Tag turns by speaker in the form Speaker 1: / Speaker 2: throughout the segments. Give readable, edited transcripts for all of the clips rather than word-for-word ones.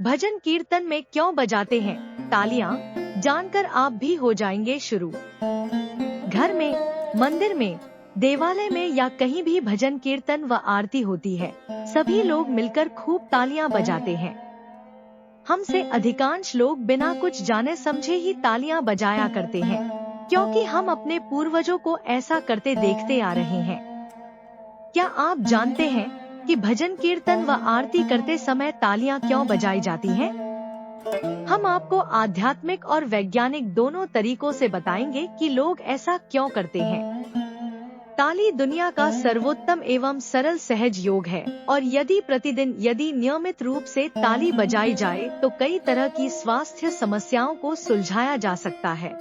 Speaker 1: भजन कीर्तन में क्यों बजाते हैं तालियां? जानकर आप भी हो जाएंगे शुरू। घर में, मंदिर में, देवालय में या कहीं भी भजन कीर्तन व आरती होती है, सभी लोग मिलकर खूब तालियां बजाते हैं। हमसे अधिकांश लोग बिना कुछ जाने समझे ही तालियां बजाया करते हैं, क्योंकि हम अपने पूर्वजों को ऐसा करते देखते आ रहे हैं। क्या आप जानते हैं कि भजन कीर्तन व आरती करते समय तालियां क्यों बजाई जाती हैं? हम आपको आध्यात्मिक और वैज्ञानिक दोनों तरीकों से बताएंगे कि लोग ऐसा क्यों करते हैं। ताली दुनिया का सर्वोत्तम एवं सरल सहज योग है और यदि नियमित रूप से ताली बजाई जाए तो कई तरह की स्वास्थ्य समस्याओं को सुलझाया जा सकता है।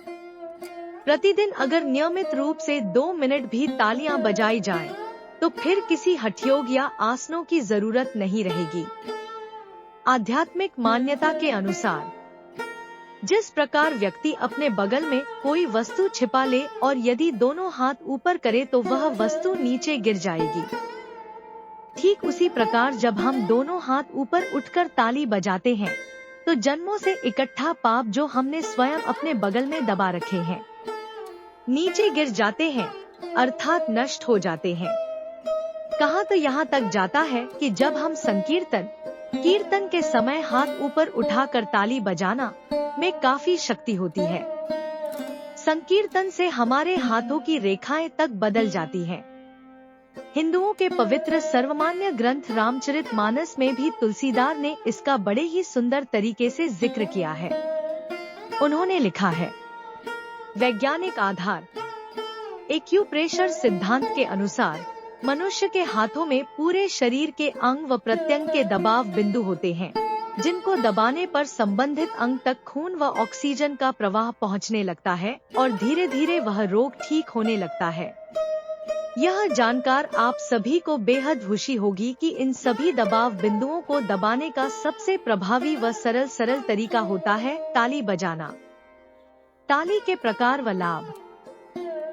Speaker 1: प्रतिदिन अगर नियमित रूप से 2 मिनट भी तालियां बजाई जाएं, तो फिर किसी हठयोग या आसनों की जरूरत नहीं रहेगी। आध्यात्मिक मान्यता के अनुसार जिस प्रकार व्यक्ति अपने बगल में कोई वस्तु छिपा ले और यदि दोनों हाथ ऊपर करे तो वह वस्तु नीचे गिर जाएगी, ठीक उसी प्रकार जब हम दोनों हाथ ऊपर उठकर ताली बजाते हैं तो जन्मों से इकट्ठा पाप जो हमने स्वयं अपने बगल में दबा रखे हैं, नीचे गिर जाते हैं, अर्थात नष्ट हो जाते हैं। कहा तो यहाँ तक जाता है कि जब हम कीर्तन के समय हाथ ऊपर उठाकर ताली बजाना में काफी शक्ति होती है। संकीर्तन से हमारे हाथों की रेखाएं तक बदल जाती हैं। हिंदुओं के पवित्र सर्वमान्य ग्रंथ रामचरितमानस में भी तुलसीदास ने इसका बड़े ही सुंदर तरीके से जिक्र किया है। उन्होंने लिखा है, वैज्ञानिक आधार। एक्यूप्रेशर सिद्धांत के अनुसार मनुष्य के हाथों में पूरे शरीर के अंग व प्रत्यंग के दबाव बिंदु होते हैं, जिनको दबाने पर संबंधित अंग तक खून व ऑक्सीजन का प्रवाह पहुंचने लगता है और धीरे धीरे वह रोग ठीक होने लगता है। यह जानकर आप सभी को बेहद खुशी होगी कि इन सभी दबाव बिंदुओं को दबाने का सबसे प्रभावी व सरल तरीका होता है ताली बजाना। ताली के प्रकार व लाभ।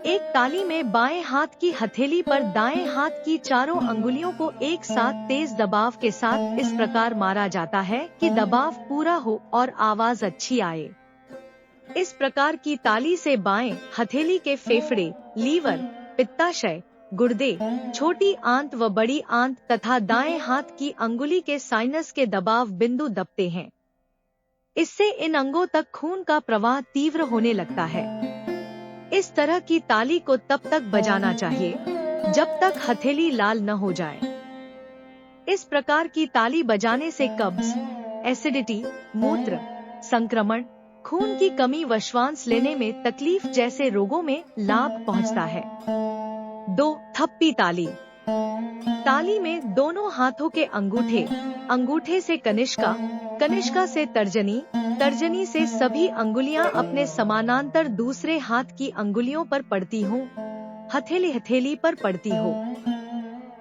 Speaker 1: एक ताली में बाएं हाथ की हथेली पर दाएं हाथ की चारों अंगुलियों को एक साथ तेज दबाव के साथ इस प्रकार मारा जाता है कि दबाव पूरा हो और आवाज अच्छी आए। इस प्रकार की ताली से बाएं हथेली के फेफड़े, लीवर, पित्ताशय, गुर्दे, छोटी आंत व बड़ी आंत तथा दाएं हाथ की अंगुली के साइनस के दबाव बिंदु दबते हैं। इससे इन अंगों तक खून का प्रवाह तीव्र होने लगता है। इस तरह की ताली को तब तक बजाना चाहिए जब तक हथेली लाल न हो जाए। इस प्रकार की ताली बजाने से कब्ज, एसिडिटी, मूत्र संक्रमण, खून की कमी व श्वास लेने में तकलीफ जैसे रोगों में लाभ पहुंचता है। 2. थप्पी ताली। ताली में दोनों हाथों के अंगूठे से कनिष्का, कनिष्का से तर्जनी, तर्जनी से सभी अंगुलियां अपने समानांतर दूसरे हाथ की अंगुलियों पर पड़ती हो, हथेली पर पड़ती हो।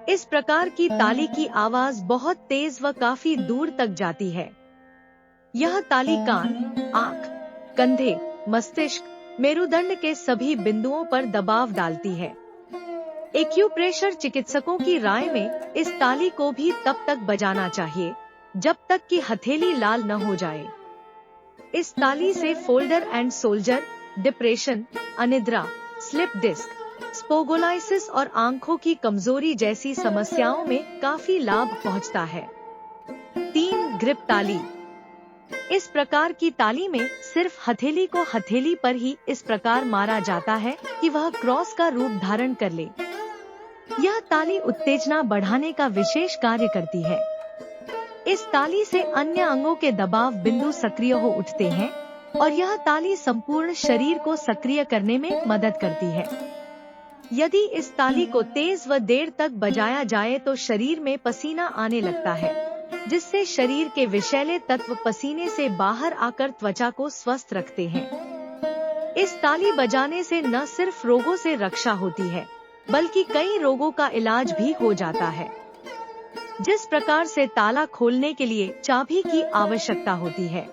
Speaker 1: इस प्रकार की ताली की आवाज बहुत तेज व काफी दूर तक जाती है। यह ताली कान, आँख, कंधे, मस्तिष्क, मेरुदंड के सभी बिंदुओं पर दबाव डालती है। एक्यूप्रेशर चिकित्सकों की राय में इस ताली को भी तब तक बजाना चाहिए जब तक कि हथेली लाल न हो जाए। इस ताली से फोल्डर एंड सोल्जर, डिप्रेशन, अनिद्रा, स्लिप डिस्क, स्पोगोलाइसिस और आंखों की कमजोरी जैसी समस्याओं में काफी लाभ पहुंचता है। 3. ग्रिप ताली। इस प्रकार की ताली में सिर्फ हथेली को हथेली पर ही इस प्रकार मारा जाता है कि वह क्रॉस का रूप धारण कर ले। यह ताली उत्तेजना बढ़ाने का विशेष कार्य करती है। इस ताली से अन्य अंगों के दबाव बिंदु सक्रिय हो उठते हैं और यह ताली संपूर्ण शरीर को सक्रिय करने में मदद करती है। यदि इस ताली को तेज व देर तक बजाया जाए तो शरीर में पसीना आने लगता है, जिससे शरीर के विषैले तत्व पसीने से बाहर आकर त्वचा को स्वस्थ रखते हैं। इस ताली बजाने से न सिर्फ रोगों से रक्षा होती है, बल्कि कई रोगों का इलाज भी हो जाता है। जिस प्रकार से ताला खोलने के लिए चाबी की आवश्यकता होती है,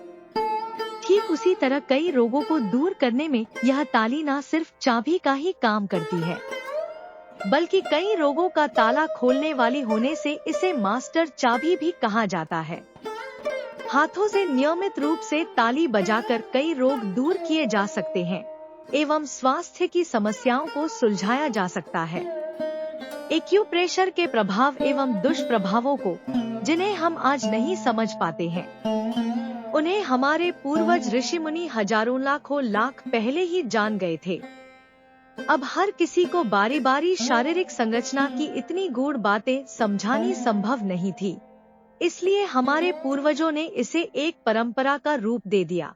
Speaker 1: ठीक उसी तरह कई रोगों को दूर करने में यह ताली न सिर्फ चाबी का ही काम करती है, बल्कि कई रोगों का ताला खोलने वाली होने से इसे मास्टर चाबी भी कहा जाता है। हाथों से नियमित रूप से ताली बजाकर कई रोग दूर किए जा सकते हैं एवं स्वास्थ्य की समस्याओं को सुलझाया जा सकता है। एक्यूप्रेशर के प्रभाव एवं दुष्प्रभावों को, जिन्हें हम आज नहीं समझ पाते हैं, उन्हें हमारे पूर्वज ऋषि मुनि हजारों लाखों लाख पहले ही जान गए थे। अब हर किसी को बारी बारी शारीरिक संरचना की इतनी गूढ़ बातें समझानी संभव नहीं थी, इसलिए हमारे पूर्वजों ने इसे एक परंपरा का रूप दे दिया।